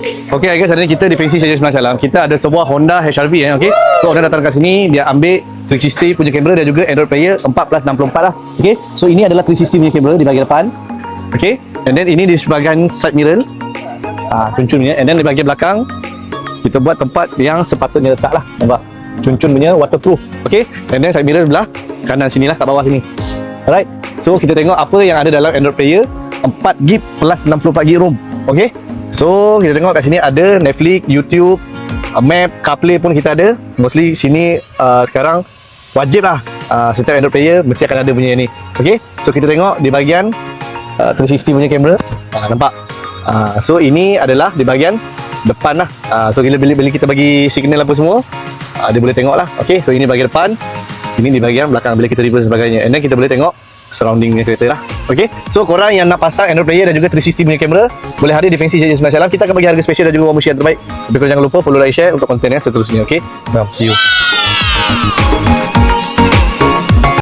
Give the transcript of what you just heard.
Okay guys, hari ni kita di Fancy Saja Sembilan Salam. Kita ada sebuah Honda HR-V okay. So anda datang kat sini, dia ambil 360 punya kamera dan juga Android player 4+64 lah. Okay. So ini adalah 360 punya kamera di bahagian depan. Okay. And then ini di sebahagian side mirror. Cuncun punya. And then di bahagian belakang kita buat tempat yang sepatutnya letak lah. Nampak? Cuncun punya waterproof. Okay. And then side mirror sebelah kanan sini lah, kat bawah sini. Alright. So kita tengok apa yang ada dalam Android player 4GB plus 64GB ROM. Okay. So kita tengok kat sini ada Netflix, YouTube, Map, CarPlay pun kita ada. Mostly sini sekarang wajib lah setiap Android player mesti akan ada punya ni. Okay. So kita tengok di bahagian 360 punya kamera. Nampak? So ini adalah di bahagian depan lah. So bila kita bagi signal apa semua, dia boleh tengok lah. Okay. So ini bahagian depan, ini di bahagian belakang bila kita reverse dan sebagainya. And then kita boleh tengok surrounding punya kereta lah. Okay. So korang yang nak pasang Android player dan juga 360 punya kamera, boleh hadir di Fancy Saja Sembilan Salam. Kita akan bagi harga special dan juga promosi yang terbaik. Tapi korang jangan lupa follow, like, share untuk konten yang seterusnya. Okay. See you.